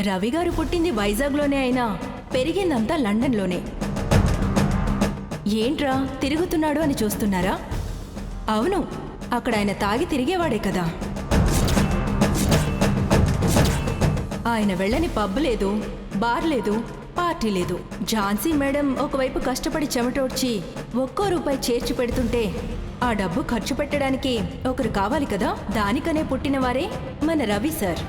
రవి గారు పుట్టింది వైజాగ్లోనే అయినా పెరిగిందంతా లండన్లోనే. ఏంట్రా తిరుగుతున్నాడు అని చూస్తున్నారా? అవును, అక్కడ ఆయన తాగి తిరిగేవాడే కదా. ఆయన వెళ్ళని పబ్ లేదు, బార్ లేదు, పార్టీ లేదు. ఝాన్సీ మేడం ఒకవైపు కష్టపడి చెమటోడ్చి ఒక్కో రూపాయి చేర్చి పెడుతుంటే ఆ డబ్బు ఖర్చు పెట్టడానికి ఒకరు కావాలి కదా. దానికనే పుట్టినవారే మన రవి సార్.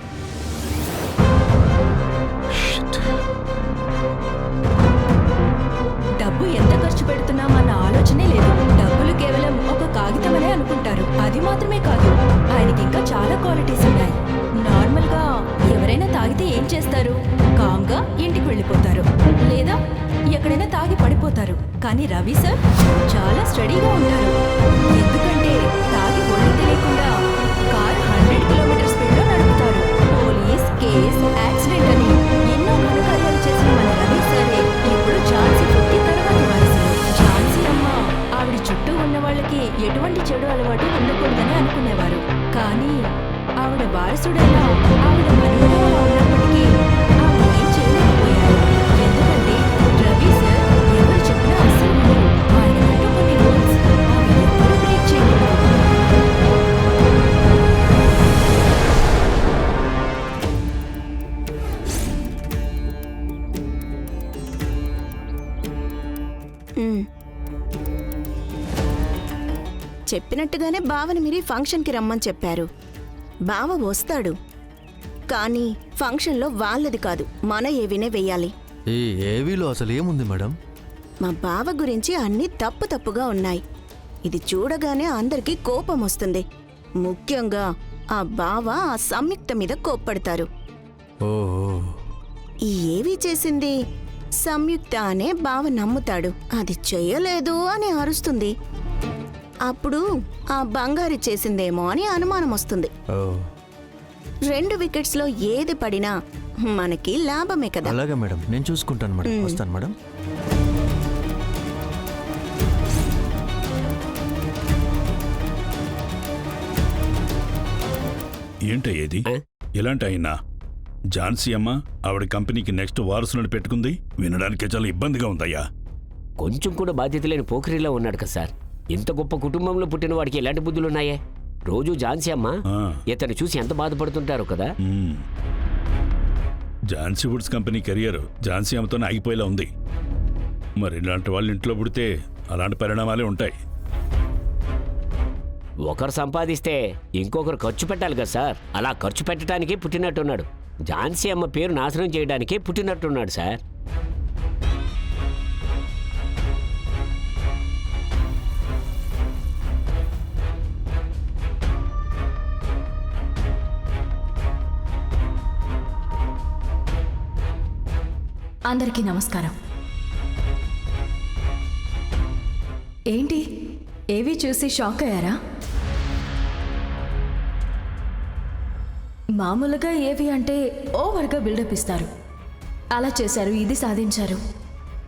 డబ్బు ఎంత ఖర్చు పెడుతున్నామన్న ఆలోచనే లేదు. డబ్బులు కేవలం ఒక కాగితమనే అనుకుంటారు. అది మాత్రమే కాదు, ఆయనకి ఇంకా చాలా క్వాలిటీస్ ఉన్నాయి. నార్మల్ గా ఎవరైనా తాగితే ఏం చేస్తారు? కామ్గా ఇంటికి వెళ్ళిపోతారు, లేదా ఎక్కడైనా తాగి పడిపోతారు. కానీ రవి సార్ చాలా స్టడీగా ఉంటారు. ఎందుకంటే తాగి ఒళ్ళు తెలియకుండా కారు 100 కిలోమీటర్ స్పీడ్లో నడుపుతారు. పోలీస్ కేస్, యాక్సిడెంట్ అని ఎన్నో ఘనకార్యాలు చేసిన మన రవి సారే ఇప్పుడు ఝాన్సీ పుట్టి తర్వాత వారసుడు. ఝాన్సీ అమ్మ ఆవిడ చుట్టూ ఉన్న వాళ్ళకి ఎటువంటి చెడు అలవాటు ఉండకూడదని అనుకునేవారు. కానీ ఆవిడ వారసుడైన ఆవిడ మనుమడుగా ఉన్నప్పటికీ ఆవిడ ఏం చేయలేకపోయారు. ఎందుకంటే రవి సార్ ఎవరు చెప్పినా అస్సలు వినరు. ఆయనకంటూ కొన్ని రూల్స్ ఆవిడ ఎప్పుడూ బ్రేక్ చేయకూడదు. చెప్పినట్టుగానే బావని మీరు ఫంక్షన్కి రమ్మని చెప్పారు. బావ వస్తాడు, కానీ ఫంక్షన్లో వాళ్ళది కాదు, మన ఏవీనే వెయ్యాలి. ఈ ఏవీలో అసలు ఏముంది మేడం? మా బావ గురించి అన్నీ తప్పుగా ఉన్నాయి. ఇది చూడగానే అందరికీ కోపం వస్తుంది. ముఖ్యంగా ఆ బావ ఆ సంయుక్త మీద కోప్పడతారు. ఓహో, ఈ ఏవీ చేసింది సంయుక్త అనే బావ నమ్ముతాడు. అది చెయ్యలేదు అని అరుస్తుంది. అప్పుడు ఆ బంగారి చేసిందేమో అని అనుమానం వస్తుంది. ఓ 2 వికెట్స్లో ఏది పడినా మనకి లాభమే కదా. అలాగే మేడం, నేను చూసుకుంటాను మేడం. వస్తాను మేడం. ఏంటయ్యేది? ఎలాంటి అయినా ఝాన్సీ అమ్మ ఆవిడ కంపెనీకి నెక్స్ట్ వారసులను పెట్టుకుంది. వినడానికే చాలా ఇబ్బందిగా ఉందయ్యా. కొంచెం కూడా బాధ్యత లేని పోఖరిలో ఉన్నాడు కదా సార్. ఇంత గొప్ప కుటుంబంలో పుట్టిన వాడికి ఎలాంటి బుద్ధులున్నాయే? రోజు ఝాన్సీ అమ్మ ఇతను చూసి ఎంత బాధపడుతుంటారు కదా. Jhansi woods company career Jhansi అమ్మతోనే ఆగిపోయేలా ఉంది. మరి ఇలాంటి వాళ్ళు ఇంట్లో పుడితే అలాంటి పరిణామాలే ఉంటాయి. ఒకరు సంపాదిస్తే ఇంకొకరు ఖర్చు పెట్టాలి కదా సార్. అలా ఖర్చు పెట్టడానికి పుట్టినట్టున్నాడు. ఝాన్సీ అమ్మ పేరు నాశనం చేయడానికి పుట్టినట్టున్నాడు సార్. అందరికీ నమస్కారం. ఏంటి ఏవి చూసి షాక్ అయ్యారా? మామూలుగా ఏవి అంటే ఓవర్గా బిల్డప్ ఇస్తారు. అలా చేశారు, ఇది సాధించారు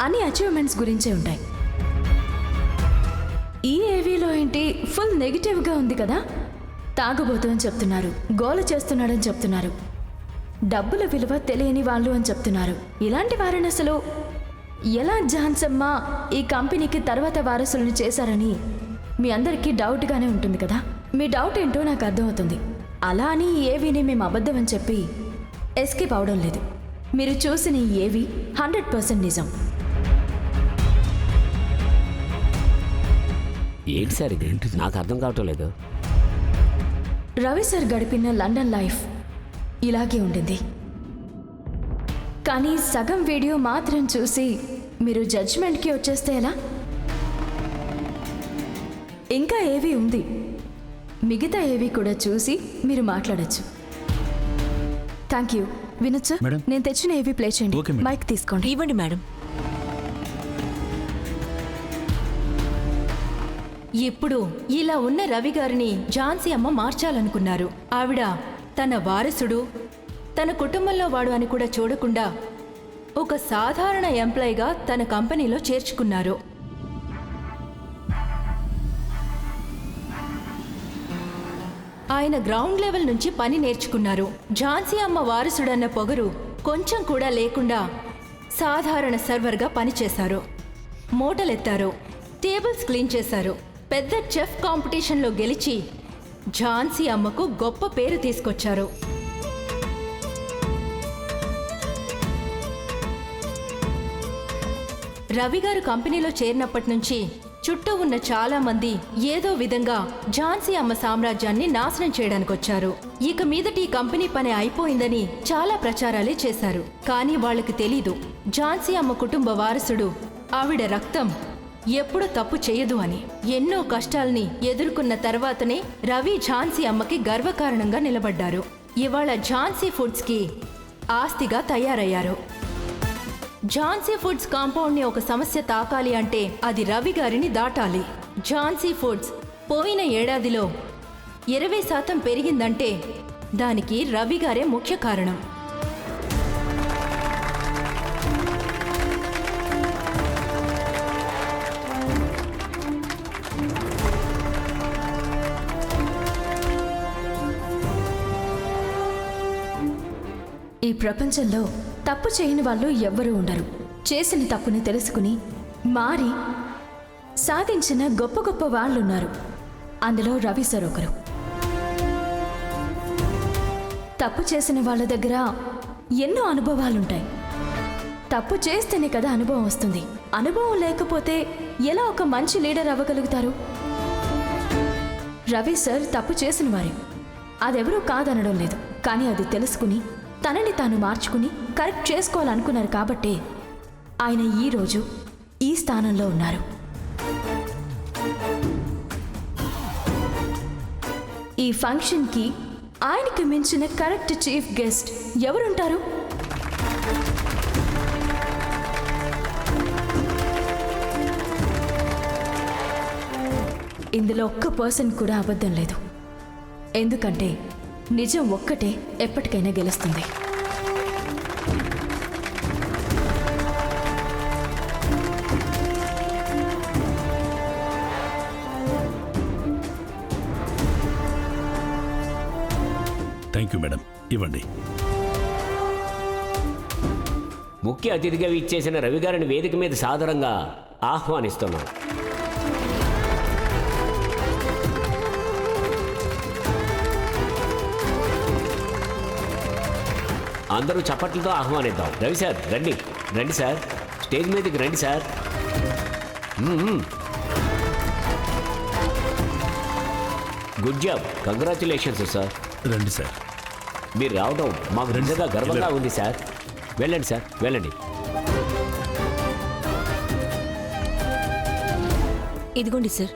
అని అచీవ్మెంట్స్ గురించే ఉంటాయి. ఈ ఏవీలో ఏంటి ఫుల్ నెగిటివ్గా ఉంది కదా. తాగబోతు అని చెప్తున్నారు, గోల చేస్తున్నాడని చెప్తున్నారు, డబ్బుల విలువ తెలియని వాళ్ళు అని చెప్తున్నారు. ఇలాంటి వారిని అసలు ఎలా ఝాన్సమ్మ ఈ కంపెనీకి తర్వాత వారసులను చేశారని మీ అందరికీ డౌట్గానే ఉంటుంది కదా. మీ డౌట్ ఏంటో నాకు అర్థమవుతుంది. అలా అని ఏవీని మేము అబద్ధం అని చెప్పి ఎస్కేప్ అవడం లేదు. మీరు చూసిన ఈ ఏవి 100% నిజం. ఏంటి సార్ ఇది? నాకు అర్థం కావటం లేదు. రవి సార్ గడిపిన లండన్ లైఫ్ ఇలాగే ఉండింది. కానీ సగం వీడియో మాత్రం చూసి మీరు జడ్జ్మెంట్కి వచ్చేస్తే ఎలా? ఇంకా ఏవి ఉంది, మిగతా ఏవి కూడా చూసి మీరు మాట్లాడచ్చు. Thank you. వినోద్ సార్, నేను తెచ్చిన ఏవి ప్లే చేయండి. మైక్ తీసుకోండి. ఇవ్వండి మేడం. ఇప్పుడు ఇలా ఉన్న రవి గారిని ఝాన్సీ అమ్మ మార్చాలనుకున్నారు. ఆవిడ తన వారసుడు, తన కుటుంబంలో వాడు అని కూడా చూడకుండా ఒక సాధారణ ఎంప్లాయీగా తన కంపెనీలో చేర్చుకున్నారు. ఆయన గ్రౌండ్ లెవెల్ నుంచి పని నేర్చుకున్నారు. ఝాన్సీ అమ్మ వారసుడన్న పొగరు కొంచెం కూడా లేకుండా సాధారణ సర్వర్గా పనిచేశారు. మూటలెత్తారు, టేబుల్స్ క్లీన్ చేశారు. పెద్ద చెఫ్ కాంపిటీషన్లో గెలిచి ఝాన్సీ అమ్మకు గొప్ప పేరు తీసుకొచ్చారు. రవి గారు కంపెనీలో చేరినప్పటి నుంచి చుట్టూ ఉన్న చాలా మంది ఏదో విధంగా ఝాన్సీ అమ్మ సామ్రాజ్యాన్ని నాశనం చేయడానికి వచ్చారు. ఇక మీదటి ఈ కంపెనీ పని అయిపోయిందని చాలా ప్రచారాలే చేశారు. కానీ వాళ్ళకి తెలీదు ఝాన్సీ అమ్మ కుటుంబ వారసుడు ఆవిడ రక్తం ఎప్పుడు తప్పు చేయదు అని. ఎన్నో కష్టాల్ని ఎదుర్కొన్న తర్వాతనే రవి ఝాన్సీ అమ్మకి గర్వకారణంగా నిలబడ్డారు. ఇవాళ ఝాన్సీ ఫుడ్స్కి ఆస్తిగా తయారయ్యారు. ఝాన్సీ ఫుడ్స్ కాంపౌండ్ని ఒక సమస్య తాకాలి అంటే అది రవి గారిని దాటాలి. ఝాన్సీ ఫుడ్స్ పోయిన ఏడాదిలో 20% పెరిగిందంటే దానికి రవి గారే ముఖ్య కారణం. ఈ ప్రపంచంలో తప్పు చేయని వాళ్ళు ఎవ్వరూ ఉండరు. చేసిన తప్పుని తెలుసుకుని మారి సాధించిన గొప్ప గొప్ప వాళ్ళున్నారు. అందులో రవి సార్ ఒకరు. తప్పు చేసిన వాళ్ళ దగ్గర ఎన్నో అనుభవాలుంటాయి. తప్పు చేస్తేనే కదా అనుభవం వస్తుంది. అనుభవం లేకపోతే ఎలా ఒక మంచి లీడర్ అవ్వగలుగుతారు? రవి సార్ తప్పు చేసిన వారే, అదెవరూ కాదనడం లేదు. కానీ అది తెలుసుకుని తనని తాను మార్చుకుని కరెక్ట్ చేసుకోవాలనుకున్నారు కాబట్టే ఆయన ఈరోజు ఈ స్థానంలో ఉన్నారు. ఈ ఫంక్షన్కి ఆయనకి మించిన కరెక్ట్ చీఫ్ గెస్ట్ ఎవరుంటారు? ఇందులో ఒక్క పర్సన్ కూడా అబద్ధం లేదు. ఎందుకంటే నిజం ఒక్కటే ఎప్పటికైనా గెలుస్తుంది. థ్యాంక్ యూ మేడం, ఇవ్వండి. ముఖ్య అతిథిగా ఇచ్చేసిన రవి గారిని వేదిక మీద సాదరంగా ఆహ్వానిస్తున్నాం. అందరూ చప్పట్లతో ఆహ్వానిద్దాం. రవి సార్ రండి, రండి సార్, స్టేజ్ మీదకి రండి sir. Good job, congratulations sir. రండి సార్. మీరు రావడం మాకు నిజంగా గర్వంగా ఉంది సార్. వెళ్ళండి సార్, వెళ్ళండి. ఇదిగోండి సార్.